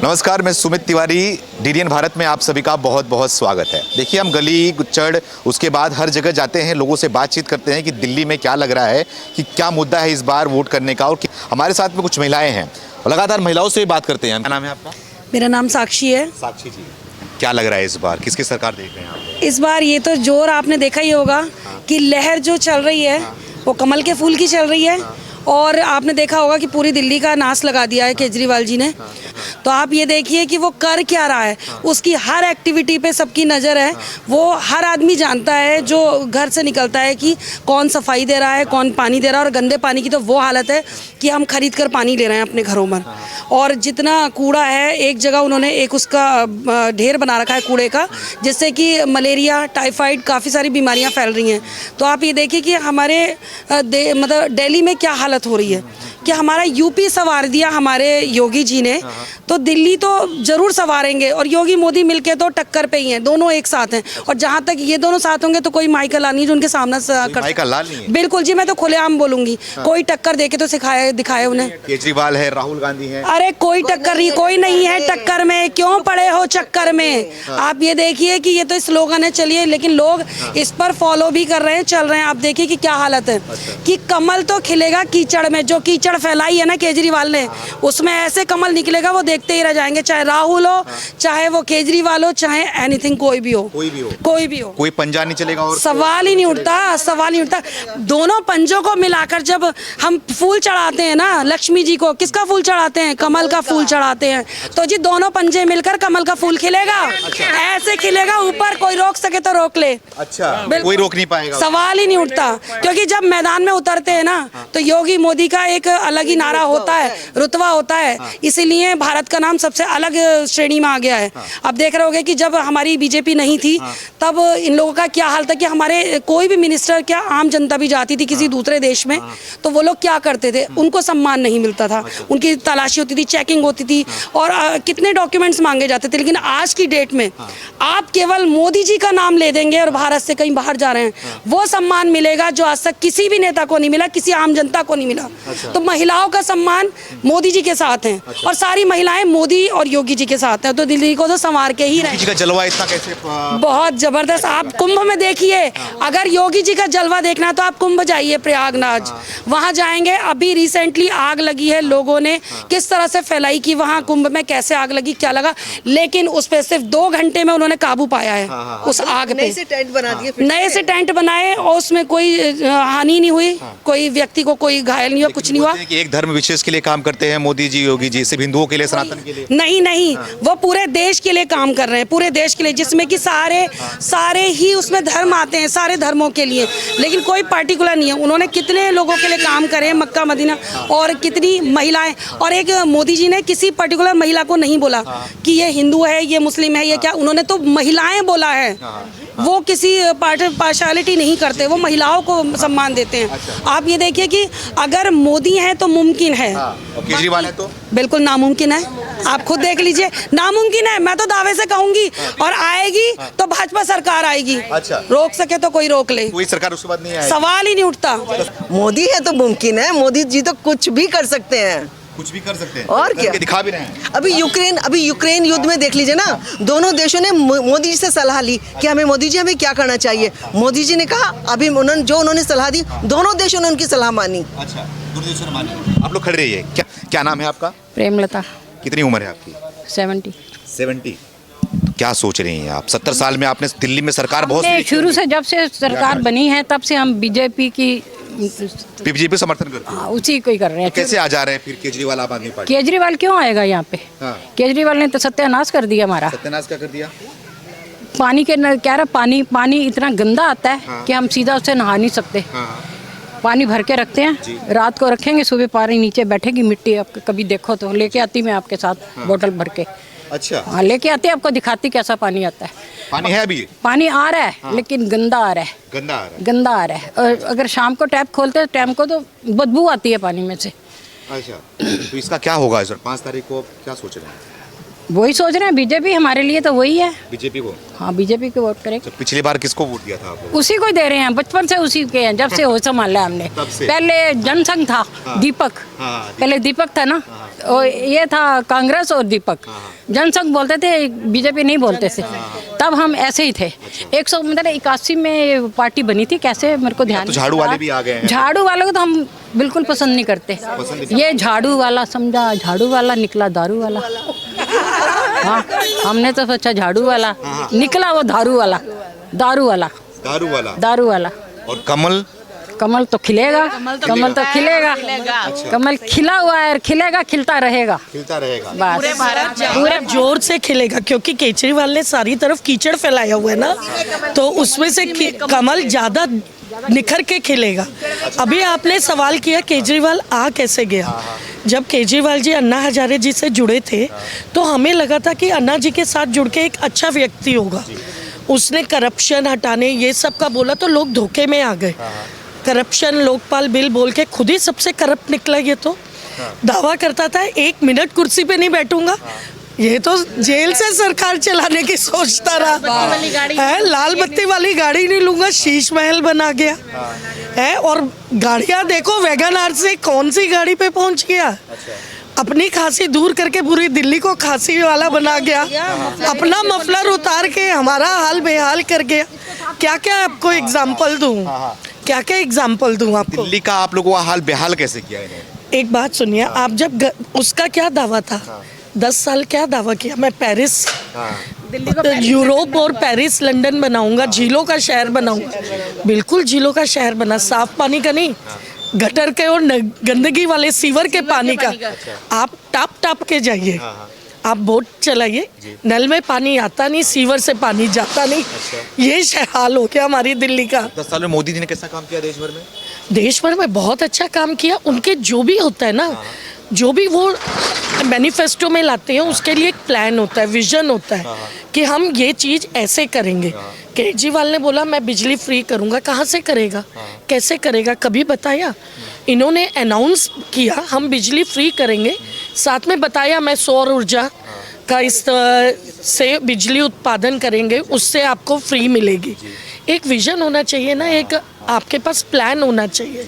नमस्कार, मैं सुमित तिवारी। डीडीएन भारत में आप सभी का बहुत बहुत स्वागत है। देखिए, हम गली गुच्चड़ उसके बाद हर जगह जाते हैं, लोगों से बातचीत करते हैं कि दिल्ली में क्या लग रहा है, कि क्या मुद्दा है इस बार वोट करने का। और हमारे साथ में कुछ महिलाएं हैं, लगातार महिलाओं से बात करते हैं। क्या नाम है आपका? मेरा नाम साक्षी है। साक्षी जी, क्या लग रहा है इस बार किसकी सरकार देख रहे हैं आप? इस बार ये तो जोर आपने देखा ही होगा कि लहर जो चल रही है वो कमल के फूल की चल रही है। और आपने देखा होगा कि पूरी दिल्ली का नाश लगा दिया है केजरीवाल जी ने। तो आप ये देखिए कि वो कर क्या रहा है, उसकी हर एक्टिविटी पे सबकी नज़र है। वो हर आदमी जानता है जो घर से निकलता है कि कौन सफाई दे रहा है, कौन पानी दे रहा है। और गंदे पानी की तो वो हालत है कि हम खरीद कर पानी ले रहे हैं अपने घरों में। और जितना कूड़ा है, एक जगह उन्होंने एक उसका ढेर बना रखा है कूड़े का, जिससे कि मलेरिया, टाइफाइड, काफ़ी सारी बीमारियां फैल रही हैं। तो आप ये देखिए कि हमारे मतलब दिल्ली में क्या हालत हो रही है कि हमारा यूपी संवार दिया हमारे योगी जी ने, तो दिल्ली तो ज़रूर संवारेंगे। और योगी मोदी मिलके तो टक्कर पे ही हैं, दोनों एक साथ हैं। और जहाँ तक ये दोनों साथ होंगे तो कोई माइका लानी जो उनके सामने माइका लाल नहीं है। बिल्कुल जी, मैं तो खुलेआम बोलूंगी। कोई टक्कर देके तो दिखाए उन्हें। केजरीवाल है, राहुल गांधी है। अरे कोई टक्कर नहीं, कोई नहीं है टक्कर में। क्यों पड़े हो चक्कर में? आप ये देखिए कि ये तो स्लोगन है, चलिए, लेकिन लोग इस पर फॉलो भी कर रहे हैं, चल रहे हैं। आप देखिए कि क्या हालत है कि कमल तो खिलेगा कीचड़ में। जो कीचड़ फैलाई है ना केजरीवाल ने, उसमें ऐसे कमल निकलेगा, वो देखते ही रह जाएंगे। चाहे राहुल हो, चाहे वो केजरीवाल हो, चाहे एनीथिंग, कोई भी हो। कोई पंजा नहीं चलेगा। और सवाल ही नहीं उठता। दोनों पंजों को मिलाकर जब हम फूल चढ़ाते हैं ना लक्ष्मी जी को, किसका फूल चढ़ाते हैं? कमल का फूल चढ़ाते हैं। तो जी दोनों पंजे मिलकर कमल का फूल खिलेगा। ऐसे खिलेगा, ऊपर कोई रोक सके तो रोक ले। अच्छा, कोई रोक नहीं पाएगा। सवाल ही नहीं उठता, क्योंकि जब मैदान में उतरते हैं ना तो योगी मोदी का एक अलग ही नारा होता है, रुतबा होता है। इसीलिए भारत का नाम सबसे अलग श्रेणी में आ गया है। अब देख रहे होंगे कि जब हमारी बीजेपी नहीं थी तब इन लोगों का क्या हाल था कि हमारे कोई भी मिनिस्टर, क्या आम जनता भी जाती थी किसी दूसरे देश में, तो वो लोग क्या करते थे, उनको सम्मान नहीं मिलता था। उनकी तलाशी होती थी, चेकिंग होती थी और कितने डॉक्यूमेंट्स मांगे जाते थे। लेकिन आज की डेट में आप केवल मोदी जी का नाम ले देंगे और भारत से कहीं बाहर जा रहे हैं, वो सम्मान मिलेगा जो आज तक किसी भी नेता को नहीं मिला, किसी आम जनता को नहीं मिला। तो महिलाओं का सम्मान मोदी जी के साथ है और सारी महिलाएं मोदी और योगी जी के साथ हैं। तो दिल्ली को तो संवार के ही रहे। जलवा इतना कैसे? बहुत जबरदस्त। आप कुंभ में देखिए, अगर योगी जी का जलवा देखना है तो आप कुंभ जाइए, प्रयागराज, वहां जाएंगे। अभी रिसेंटली आग लगी है, लोगों ने किस तरह से फैलाई कि वहां कुंभ में कैसे आग लगी, क्या लगा, लेकिन उस पर सिर्फ 2 घंटे में उन्होंने काबू पाया है उस आग पे। नए से टेंट बना दिए, नए से टेंट बनाए और उसमें कोई हानि नहीं हुई, कोई व्यक्ति को कोई घायल नहीं हुआ, कुछ नहीं हुआ। एक धर्म विशेष के लिए काम करते हैं मोदी जी, योगी जी, सिर्फ हिंदुओं के लिए, सनातन के लिए नहीं, वो पूरे देश के लिए काम कर रहे हैं, पूरे देश के लिए, जिसमें कि सारे ही उसमें धर्म आते हैं, सारे धर्मों के लिए, लेकिन कोई पार्टिकुलर नहीं है। उन्होंने कितने लोगों के लिए काम करे, मक्का मदीना, और कितनी महिलाएं। और एक मोदी जी ने किसी पर्टिकुलर महिला को नहीं बोला कि ये हिंदू है, ये मुस्लिम है, ये क्या, उन्होंने तो महिलाएं बोला है। वो किसी पार्शियलिटी नहीं करते, वो महिलाओं को सम्मान देते हैं। आप ये देखिए कि अगर मोदी है तो मुमकिन है, केजरीवाल है तो बिल्कुल नामुमकिन है। आप खुद देख लीजिए, नामुमकिन है, मैं तो दावे से कहूंगी। और आएगी तो भाजपा सरकार आएगी। अच्छा। रोक सके तो कोई रोक ले, कोई सरकार उसके बाद नहीं आएगी। सवाल ही नहीं उठता। मोदी है तो मुमकिन है। मोदी जी तो कुछ भी कर सकते हैं, कुछ भी कर सकते हैं और क्या दिखा भी रहे हैं। अभी यूक्रेन युद्ध में देख लीजिए ना, दोनों देशों ने मोदी जी से सलाह ली कि हमें मोदी जी हमें क्या करना चाहिए। मोदी जी ने कहा, अभी उन्होंने सलाह दी, दोनों देशों ने उनकी सलाह मानी। अच्छा, दोनों देशों ने मानी। आप लोग खड़े रहिए। क्या नाम है आपका? प्रेमलता। कितनी उम्र है आपकी? 70। क्या सोच रही हैं आप? 70 साल में आपने दिल्ली में सरकार बहुत शुरू से, जब से सरकार बनी है तब से हम बीजेपी समर्थन करते हैं। उसी को ही कर रहे हैं। कैसे आ जा रहे हैं फिर केजरीवाल, आम आदमी पार्टी? केजरीवाल क्यों आएगा यहाँ पे? केजरीवाल ने तो सत्यानाश कर दिया हमारा। सत्यानाश क्या कर दिया? पानी के कह रहा, पानी इतना गंदा आता है कि हम सीधा उससे नहा नहीं सकते। पानी भर के रखते हैं, रात को रखेंगे, सुबह पानी नीचे बैठेगी मिट्टी। आप कभी देखो तो लेके आती मैं आपके साथ बोतल भर के। अच्छा। हाँ, लेके आते हैं, आपको दिखाती कैसा पानी आता है। पानी है अभी? पानी आ रहा है, लेकिन गंदा आ रहा है। गंदा आ रहा है। और अगर शाम को टैप खोलते हैं टैप को तो बदबू आती है पानी में से। अच्छा, तो इसका क्या होगा इस 5 तारीख को, क्या सोच रहे हैं? वही सोच रहे हैं, बीजेपी हमारे लिए तो वही है। बीजेपी को? हाँ, बीजेपी को वोट करेंगे। तो पिछली बार किसको वोट दिया था आप लोग? उसी को ही दे रहे हैं, बचपन से उसी के हैं, जब से होश संभाला हमने। तब से? पहले जनसंघ था, दीपक। हाँ, पहले दीपक था ना, और ये था कांग्रेस और दीपक। जनसंघ बोलते थे, बीजेपी नहीं बोलते थे। तब हम ऐसे ही थे। 181 में पार्टी बनी थी, कैसे मेरे को ध्यान तो झाड़ू वाले भी आ गए हैं। झाड़ू वालों को तो हम बिल्कुल पसंद नहीं करते। ये झाड़ू वाला समझा, झाड़ू वाला निकला दारू वाला। हाँ, हमने तो सोचा झाड़ू वाला, निकला वो दारू वाला। दारू वाला, दारू वाला। दारू वाला। और कमल? कमल तो खिलेगा, कमल तो खिलेगा। कमल खिला हुआ है, खिलेगा, खिलता रहेगा। खिलता रहेगा। बस पूरे जोर से खिलेगा, क्योंकि केजरीवाल ने सारी तरफ कीचड़ फैलाया हुआ है ना, तो उसमें से कमल ज्यादा निखर के खिलेगा। अभी आपने सवाल किया केजरीवाल आ कैसे गया। जब केजरीवाल जी अन्ना हजारे जी से जुड़े थे तो हमें लगा था कि अन्ना जी के साथ जुड़ के एक अच्छा व्यक्ति होगा। उसने करप्शन हटाने ये सब का बोला तो लोग धोखे में आ गए। करप्शन लोकपाल बिल बोल के खुद ही सबसे करप्ट निकला। ये तो दावा करता था 1 मिनट कुर्सी पे नहीं बैठूंगा, ये तो जेल से सरकार चलाने की सोचता रहा है। लाल बत्ती वाली गाड़ी नहीं लूंगा, शीश महल बना गया है। और गाड़ियां देखो, वैगन आर से कौन सी गाड़ी पे पहुंच गया। अपनी खांसी दूर करके पूरी दिल्ली को खांसी वाला बना गया। अपना मफलर उतार के हमारा हाल बेहाल कर गया। क्या क्या आपको एग्जाम्पल दूं, क्या क्या एग्जाम्पल दूं आपको। दिल्ली का आप लोगों का हाल बेहाल कैसे किया इन्होंने? एक बात सुनिए, आप जब उसका क्या दावा था, 10 साल क्या दावा किया, मैं पेरिस, यूरोप और पेरिस लंदन बनाऊंगा, झीलों का शहर बनाऊंगा। बिल्कुल झीलों का शहर बना, साफ पानी का नहीं, गटर के और गंदगी वाले सीवर के पानी का। आप टाप टाप के जाइए, आप बोट चलाइए, नल में पानी आता नहीं, सीवर से पानी जाता नहीं। ये हाल हो गया हमारी दिल्ली का। 10 साल में मोदी जी ने कैसा काम किया देश भर में? देश भर में बहुत अच्छा काम किया। उनके जो भी होता है ना, जो भी वो मैनिफेस्टो में लाते हैं, उसके लिए एक प्लान होता है, विजन होता है कि हम ये चीज़ ऐसे करेंगे। केजरीवाल ने बोला मैं बिजली फ्री करूंगा, कहाँ से करेगा, कैसे करेगा, कभी बताया? इन्होंने अनाउंस किया हम बिजली फ्री करेंगे, साथ में बताया मैं सौर ऊर्जा का इस से बिजली उत्पादन करेंगे, उससे आपको फ्री मिलेगी। एक विजन होना चाहिए ना, एक आपके पास प्लान होना चाहिए।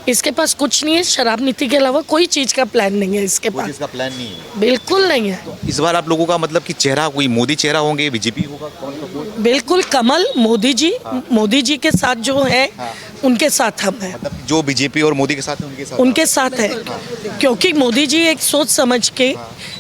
इसके पास कुछ नहीं है, शराब नीति के अलावा कोई चीज़ का प्लान नहीं है इसके पास। इसका प्लान नहीं है, बिल्कुल नहीं है। इस बार आप लोगों का मतलब कि चेहरा कोई मोदी चेहरा होंगे, बीजेपी होगा, कौन सा वोट? बिल्कुल कमल, मोदी जी के साथ जो है उनके साथ हम हैं। मतलब जो बीजेपी और मोदी के साथ है उनके साथ है, क्योंकि मोदी जी एक सोच समझ के,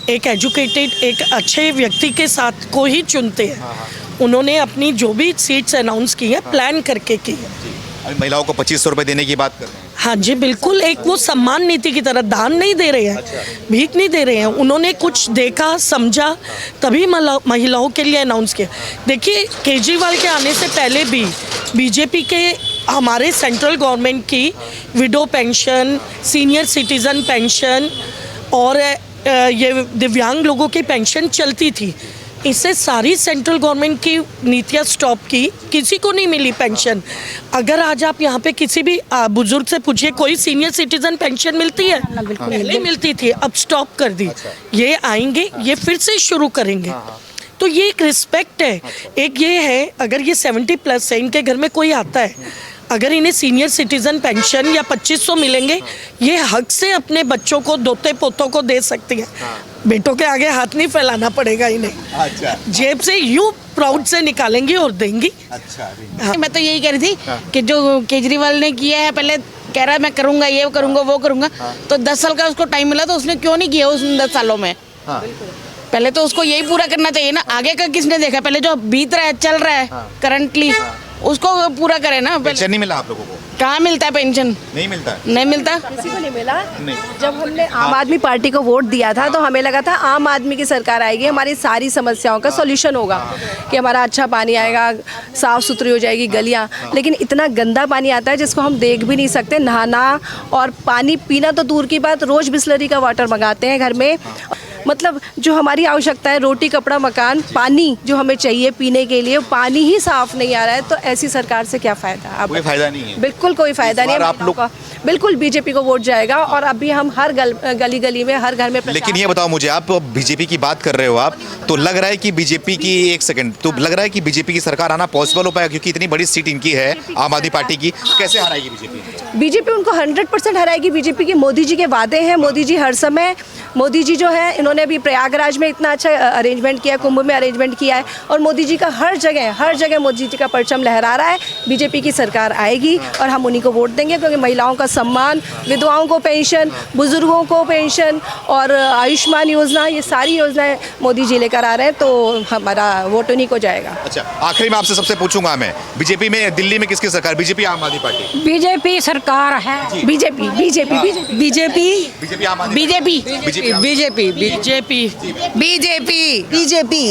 एक एजुकेटेड, एक अच्छे व्यक्ति के साथ को ही चुनते हैं। उन्होंने अपनी जो भी सीट्स अनाउंस की है प्लान करके की है। अभी महिलाओं को 2500 रुपए देने की बात कर रहे हैं। हाँ जी, बिल्कुल, एक वो सम्मान नीति की तरह, दान नहीं दे रहे हैं, भीख नहीं दे रहे हैं। उन्होंने कुछ देखा समझा तभी महिलाओं के लिए अनाउंस किया। देखिए, केजरीवाल के आने से पहले भी बीजेपी के हमारे सेंट्रल गवर्नमेंट की window pension, senior citizen pension और ये दिव्यांग लोगों की पेंशन चलती थी। इससे सारी सेंट्रल गवर्नमेंट की नीतियाँ स्टॉप की, किसी को नहीं मिली पेंशन। अगर आज आप यहाँ पे किसी भी बुजुर्ग से पूछिए, कोई सीनियर सिटीजन पेंशन मिलती है? पहले मिलती थी, अब स्टॉप कर दी। ये आएंगे, ये फिर से शुरू करेंगे। तो ये एक रिस्पेक्ट है। एक ये है, अगर ये 70+ है, इनके घर में कोई आता है, अगर इन्हें सीनियर सिटीजन पेंशन या 2500 मिलेंगे, ये हक से अपने बच्चों को, दोते पोतों को दे सकती है। बेटों के आगे हाथ नहीं फैलाना पड़ेगा इन्हें। अच्छा। जेब से यूं प्राउड से निकालेंगी और देंगी। अच्छा। हाँ। मैं तो यही कह रही थी कि जो केजरीवाल ने किया है, पहले कह रहा है मैं करूंगा, ये करूंगा, वो करूंगा, तो 10 साल का उसको टाइम मिला तो उसने क्यों नहीं किया उस 10 सालों में? पहले तो उसको यही पूरा करना चाहिए ना। आगे का किसने देखा? पहले जो बीत रहा है, चल रहा है करंटली, उसको पूरा करे ना। पेंशन नहीं मिला आप लोगों को? कहाँ मिलता है पेंशन? नहीं मिलता है। नहीं मिलता, किसी को नहीं मिला। नहीं। जब हमने आम आदमी पार्टी को वोट दिया था तो हमें लगा था आम आदमी की सरकार आएगी, हमारी सारी समस्याओं का सॉल्यूशन होगा, कि हमारा अच्छा पानी आएगा, साफ़ सुथरी हो जाएगी गलियाँ। लेकिन इतना गंदा पानी आता है जिसको हम देख भी नहीं सकते। नहाना और पानी पीना तो दूर की बात, रोज़ बिस्लरी का वाटर मंगाते हैं घर में। मतलब जो हमारी आवश्यकता है, रोटी कपड़ा मकान, पानी जो हमें चाहिए पीने के लिए, पानी ही साफ नहीं आ रहा है, तो ऐसी सरकार से क्या फायदा? आप कोई फायदा नहीं है। बिल्कुल कोई फायदा नहीं है बार आप महिलाओं का। बिल्कुल बीजेपी को वोट जाएगा और अभी हम हर गली गली में, हर घर में प्रचार। लेकिन ये बताओ मुझे, आप बीजेपी की बात कर रहे हो आप, तो लग रहा है कि बीजेपी की, एक सेकंड, तो लग रहा है कि बीजेपी की सरकार आना पॉसिबल हो पाएगा, क्योंकि इतनी बड़ी सीट इनकी है आम आदमी पार्टी की, कैसे हराएगी बीजेपी? बीजेपी उनको 100% हराएगी। बीजेपी के मोदी जी के वादे हैं, मोदी जी हर समय, मोदी जी जो है इन्होंने अभी प्रयागराज में इतना अच्छा अरेंजमेंट किया, कुंभ में अरेंजमेंट किया है, और मोदी जी का हर जगह मोदी जी का परचम लहरा रहा है। बीजेपी की सरकार आएगी और हम उन्हीं को वोट देंगे, क्योंकि महिलाओं का सम्मान, विधवाओं को पेंशन, बुजुर्गों को पेंशन और आयुष्मान योजना, ये सारी योजनाएं मोदी जी लेकर आ रहे हैं, तो हमारा वोट उन्हीं को जाएगा। अच्छा, आखिरी में आपसे सबसे पूछूंगा मैं, बीजेपी में दिल्ली में किसकी सरकार, बीजेपी आम आदमी पार्टी? बीजेपी सरकार है। बीजेपी बीजेपी बीजेपी बीजेपी आम आदमी BJP BJP BJP BJP BJP